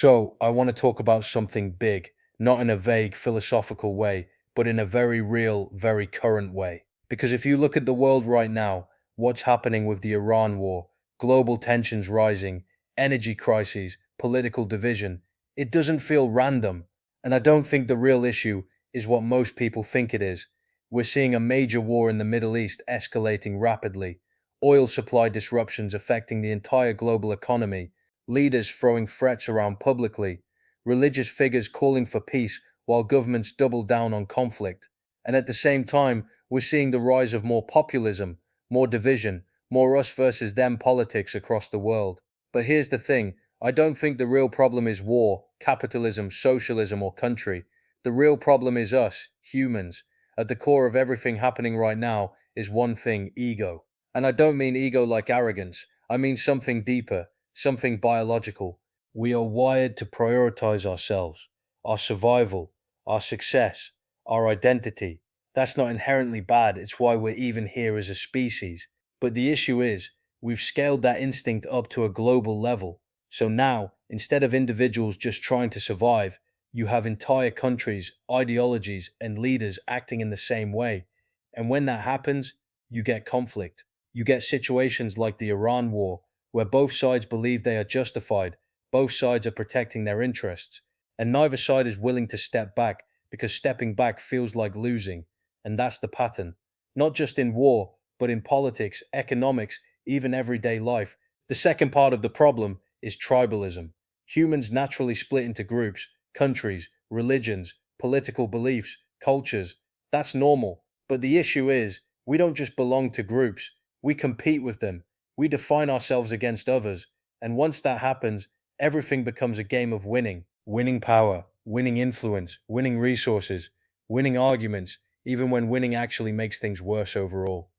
So, I want to talk about something big, not in a vague philosophical way, but in a very real, very current way. Because if you look at the world right now, what's happening with the Iran war, global tensions rising, energy crises, political division, it doesn't feel random. And I don't think the real issue is what most people think it is. We're seeing a major war in the Middle East escalating rapidly, oil supply disruptions affecting the entire global economy, leaders throwing threats around publicly, religious figures calling for peace while governments double down on conflict. And at the same time, we're seeing the rise of more populism, more division, more us versus them politics across the world. But here's the thing, I don't think the real problem is war, capitalism, socialism, or country. The real problem is us, humans. At the core of everything happening right now is one thing: ego. And I don't mean ego like arrogance, I mean something deeper, something biological. We are wired to prioritize ourselves, our survival, our success, our identity. That's not inherently bad, it's why we're even here as a species. But the issue is, we've scaled that instinct up to a global level. So now, instead of individuals just trying to survive, you have entire countries, ideologies, and leaders acting in the same way. And when that happens, you get conflict. You get situations like the Iran war, where both sides believe they are justified, both sides are protecting their interests, and neither side is willing to step back because stepping back feels like losing. And that's the pattern. Not just in war, but in politics, economics, even everyday life. The second part of the problem is tribalism. Humans naturally split into groups, countries, religions, political beliefs, cultures. That's normal. But the issue is, we don't just belong to groups, we compete with them. We define ourselves against others, and once that happens, everything becomes a game of winning. Winning power, winning influence, winning resources, winning arguments, even when winning actually makes things worse overall.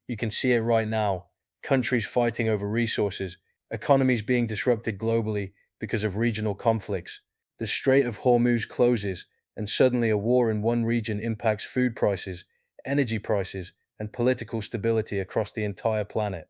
You can see it right now. Countries fighting over resources, economies being disrupted globally because of regional conflicts. The Strait of Hormuz closes, and suddenly a war in one region impacts food prices, energy prices, and political stability across the entire planet.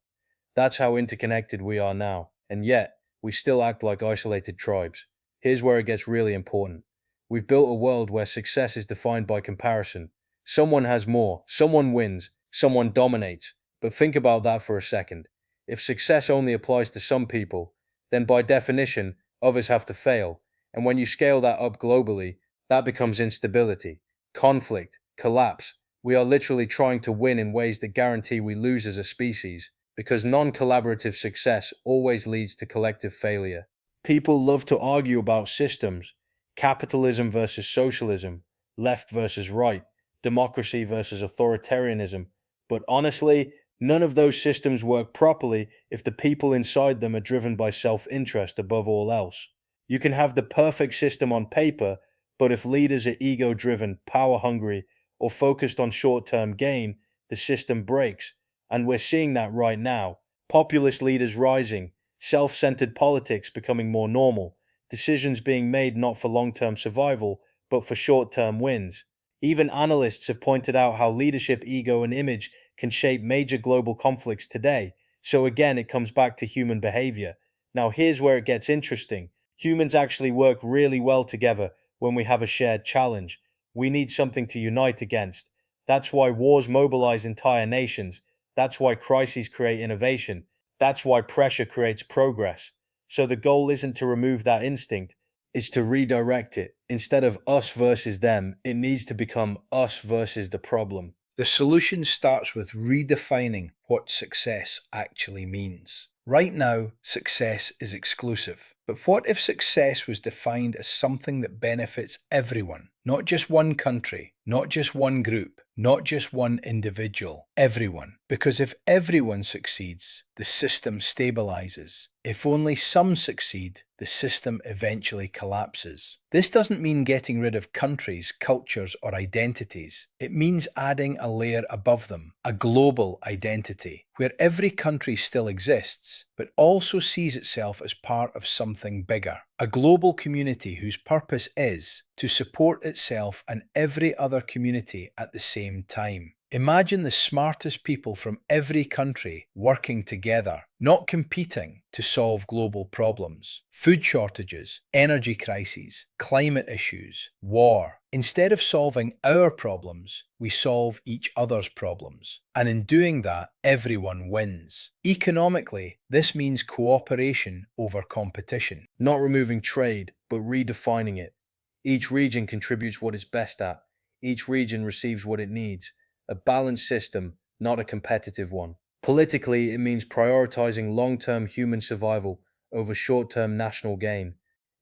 That's how interconnected we are now, and yet, we still act like isolated tribes. Here's where it gets really important. We've built a world where success is defined by comparison. Someone has more, someone wins, someone dominates. But think about that for a second. If success only applies to some people, then by definition, others have to fail. And when you scale that up globally, that becomes instability, conflict, collapse. We are literally trying to win in ways that guarantee we lose as a species, because non-collaborative success always leads to collective failure. People love to argue about systems, capitalism versus socialism, left versus right, democracy versus authoritarianism, but honestly, none of those systems work properly if the people inside them are driven by self-interest above all else. You can have the perfect system on paper, but if leaders are ego-driven, power-hungry, or focused on short-term gain, the system breaks. And we're seeing that right now. Populist leaders rising, self-centered politics becoming more normal, decisions being made not for long-term survival, but for short-term wins. Even analysts have pointed out how leadership ego and image can shape major global conflicts today. So again, it comes back to human behavior. Now here's where it gets interesting. Humans actually work really well together when we have a shared challenge. We need something to unite against. That's why wars mobilize entire nations. That's why crises create innovation. That's why pressure creates progress. So the goal isn't to remove that instinct, it's to redirect it. Instead of us versus them, it needs to become us versus the problem. The solution starts with redefining what success actually means. Right now, success is exclusive. But what if success was defined as something that benefits everyone? Not just one country, not just one group, not just one individual, everyone. Because if everyone succeeds, the system stabilizes. If only some succeed, the system eventually collapses. This doesn't mean getting rid of countries, cultures, or identities. It means adding a layer above them, a global identity, where every country still exists, but also sees itself as part of something bigger. A global community whose purpose is to support itself and every other community at the same time. Imagine the smartest people from every country working together, not competing, to solve global problems. Food shortages, energy crises, climate issues, war. Instead of solving our problems, we solve each other's problems. And in doing that, everyone wins. Economically, this means cooperation over competition. Not removing trade, but redefining it. Each region contributes what it's best at. Each region receives what it needs. A balanced system, not a competitive one. Politically, it means prioritizing long-term human survival over short-term national gain.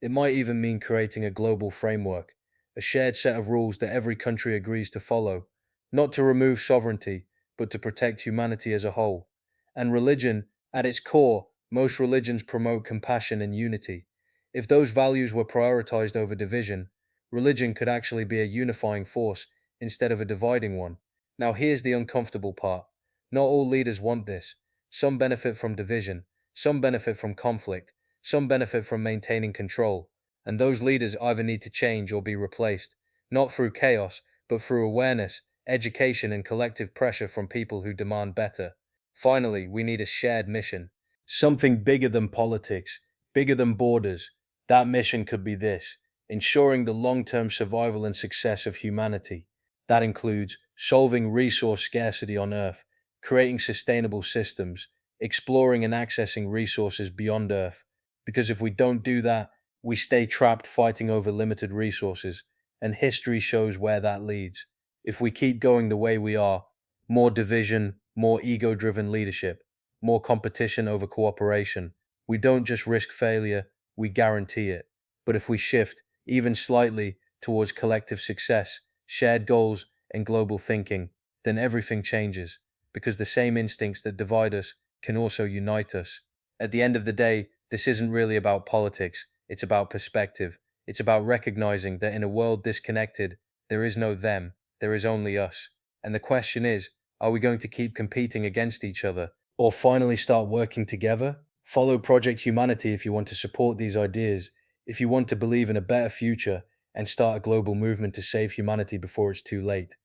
It might even mean creating a global framework, a shared set of rules that every country agrees to follow, not to remove sovereignty, but to protect humanity as a whole. And religion, at its core, most religions promote compassion and unity. If those values were prioritized over division, religion could actually be a unifying force instead of a dividing one. Now, here's the uncomfortable part. Not all leaders want this. Some benefit from division, some benefit from conflict, some benefit from maintaining control. And those leaders either need to change or be replaced, not through chaos, but through awareness, education, and collective pressure from people who demand better. Finally, we need a shared mission. Something bigger than politics, bigger than borders. That mission could be this: ensuring the long-term survival and success of humanity. That includes solving resource scarcity on Earth, creating sustainable systems, exploring and accessing resources beyond Earth. Because if we don't do that, we stay trapped fighting over limited resources, and history shows where that leads. If we keep going the way we are, more division, more ego-driven leadership, more competition over cooperation, we don't just risk failure, we guarantee it. But if we shift, even slightly, towards collective success, shared goals, and global thinking, then everything changes, because the same instincts that divide us can also unite us. At the end of the day, this isn't really about politics, it's about perspective. It's about recognizing that in a world disconnected, there is no them, there is only us. And the question is, are we going to keep competing against each other, or finally start working together? Follow Project Humanity if you want to support these ideas, if you want to believe in a better future, and start a global movement to save humanity before it's too late.